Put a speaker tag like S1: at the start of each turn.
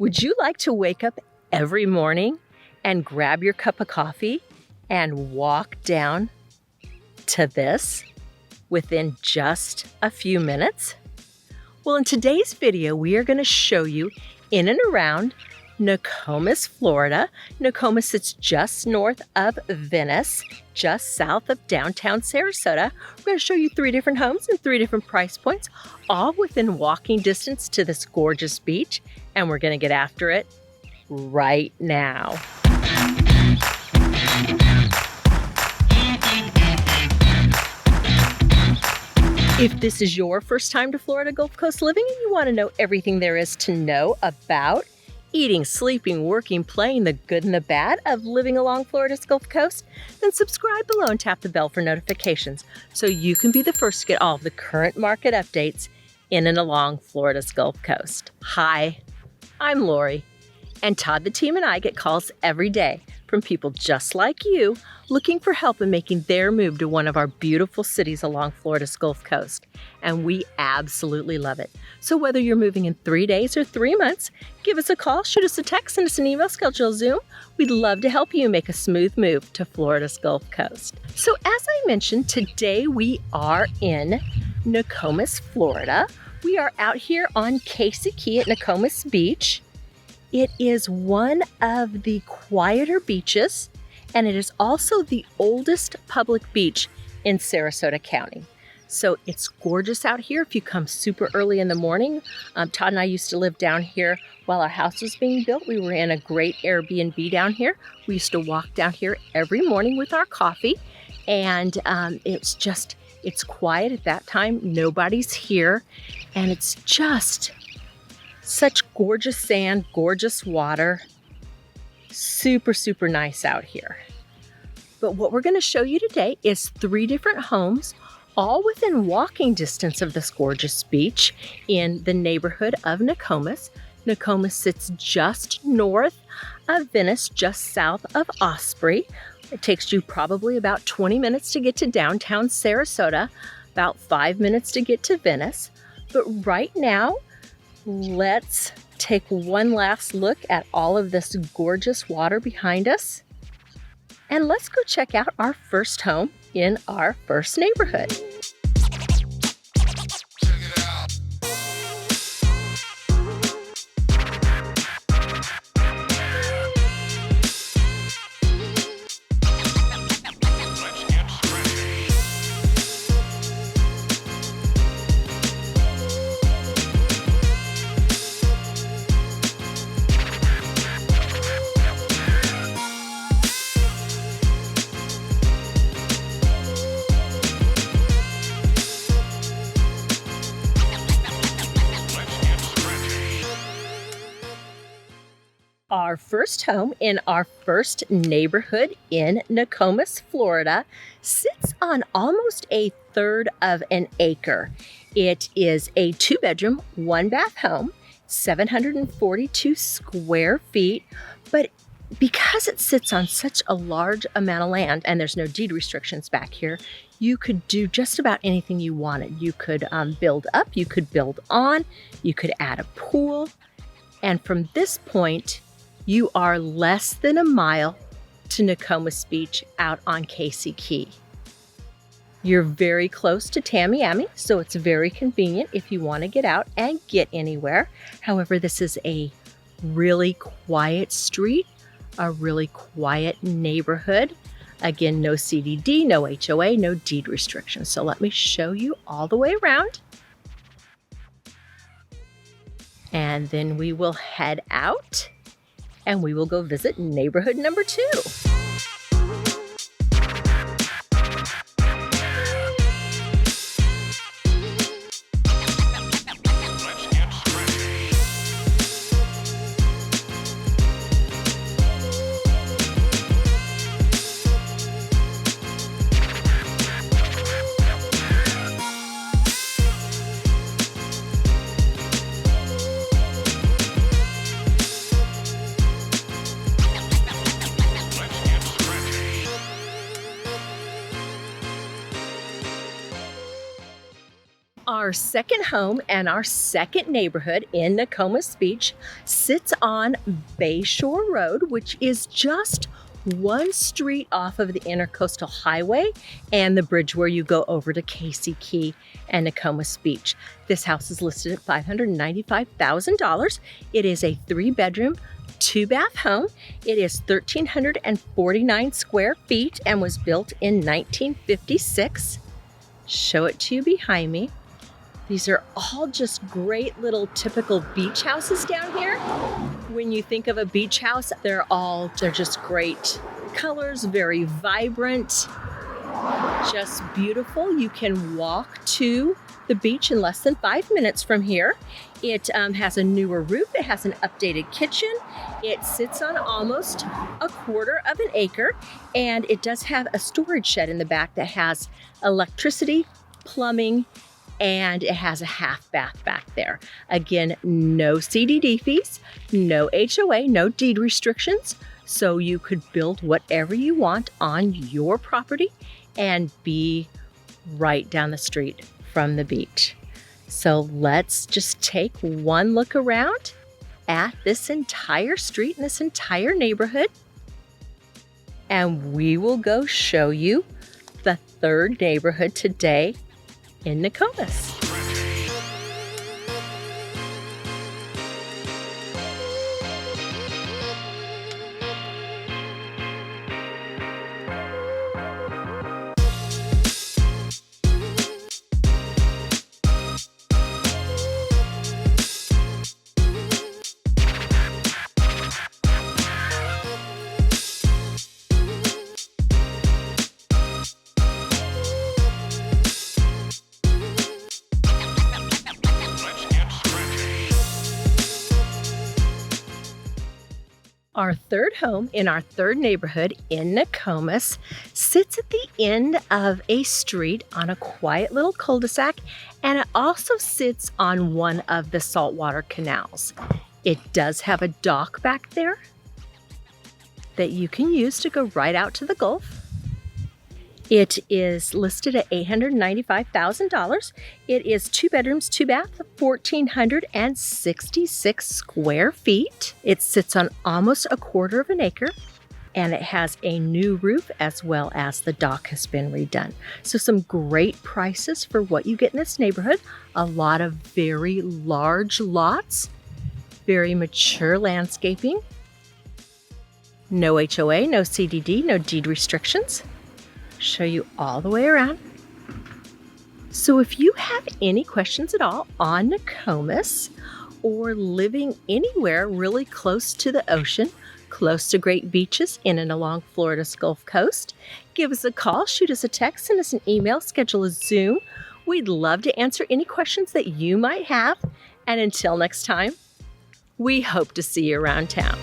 S1: Would you like to wake up every morning and grab your cup of coffee and walk down to this within just a few minutes? Well, in today's video, we are going to show you in and around Nokomis, Florida. Nokomis sits just north of Venice, just south of downtown Sarasota. We're going to show you 3 different homes and 3 different price points, all within walking distance to this gorgeous beach. And we're going to get after it right now. If this is your first time to Florida Gulf Coast living and you want to know everything there is to know about eating, sleeping, working, playing, the good and the bad of living along Florida's Gulf Coast, then subscribe below and tap the bell for notifications so you can be the first to get all of the current market updates in and along Florida's Gulf Coast. Hi, I'm Lori, and Todd the team and I get calls every day from people just like you looking for help in making their move to one of our beautiful cities along Florida's Gulf Coast. And we absolutely love it. So whether you're moving in 3 days or 3 months, give us a call, shoot us a text, send us an email, schedule a Zoom. We'd love to help you make a smooth move to Florida's Gulf Coast. So as I mentioned, today we are in Nokomis, Florida. We are out here on Casey Key at Nokomis Beach. It is one of the quieter beaches, and it is also the oldest public beach in Sarasota County. So it's gorgeous out here if you come super early in the morning. Todd and I used to live down here while our house was being built. We were in a great Airbnb down here. We used to walk down here every morning with our coffee, and it's quiet at that time. Nobody's here, and it's just such gorgeous sand, gorgeous water. Super, super nice out here. But what we're going to show you today is 3 different homes, all within walking distance of this gorgeous beach in the neighborhood of Nokomis. Nokomis sits just north of Venice, just south of Osprey. It takes you probably about 20 minutes to get to downtown Sarasota, about 5 minutes to get to Venice. But right now, let's take one last look at all of this gorgeous water behind us. And let's go check out our first home in our first neighborhood. Our first home in our first neighborhood in Nokomis, Florida, sits on almost 1/3 of an acre. It is a 2-bedroom, 1-bath home, 742 square feet, but because it sits on such a large amount of land and there's no deed restrictions back here, you could do just about anything you wanted. You could build up, you could build on, you could add a pool, and from this point, you are less than a mile to Nokomis Beach out on Casey Key. You're very close to Tamiami, so it's very convenient if you want to get out and get anywhere. However, this is a really quiet street, a really quiet neighborhood. Again, no CDD, no HOA, no deed restrictions. So let me show you all the way around. And then we will head out and we will go visit neighborhood number 2. Our second home and our second neighborhood in Nokomis Beach sits on Bayshore Road, which is just one street off of the Intercoastal Highway and the bridge where you go over to Casey Key and Nokomis Beach. This house is listed at $595,000. It is a 3-bedroom, 2-bath home. It is 1,349 square feet and was built in 1956. Show it to you behind me. These are all just great little typical beach houses down here. When you think of a beach house, they're just great colors, very vibrant, just beautiful. You can walk to the beach in less than 5 minutes from here. It has a newer roof. It has an updated kitchen. It sits on almost a quarter of an acre, and it does have a storage shed in the back that has electricity, plumbing, and it has a half bath back there. Again, no CDD fees, no HOA, no deed restrictions. So you could build whatever you want on your property and be right down the street from the beach. So let's just take one look around at this entire street and this entire neighborhood. And we will go show you the third neighborhood today in Nokomis. Our third home in our third neighborhood in Nokomis sits at the end of a street on a quiet little cul-de-sac, and it also sits on one of the saltwater canals. It does have a dock back there that you can use to go right out to the Gulf. It is listed at $895,000. It is 2 bedrooms, 2 baths, 1,466 square feet. It sits on almost a quarter of an acre, and it has a new roof as well as the dock has been redone. So some great prices for what you get in this neighborhood. A lot of very large lots, very mature landscaping. No HOA, no CDD, no deed restrictions. Show you all the way around. So if you have any questions at all on Nokomis or living anywhere really close to the ocean, close to great beaches in and along Florida's Gulf Coast, give us a call, shoot us a text, send us an email, schedule a Zoom. We'd love to answer any questions that you might have. And until next time, we hope to see you around town.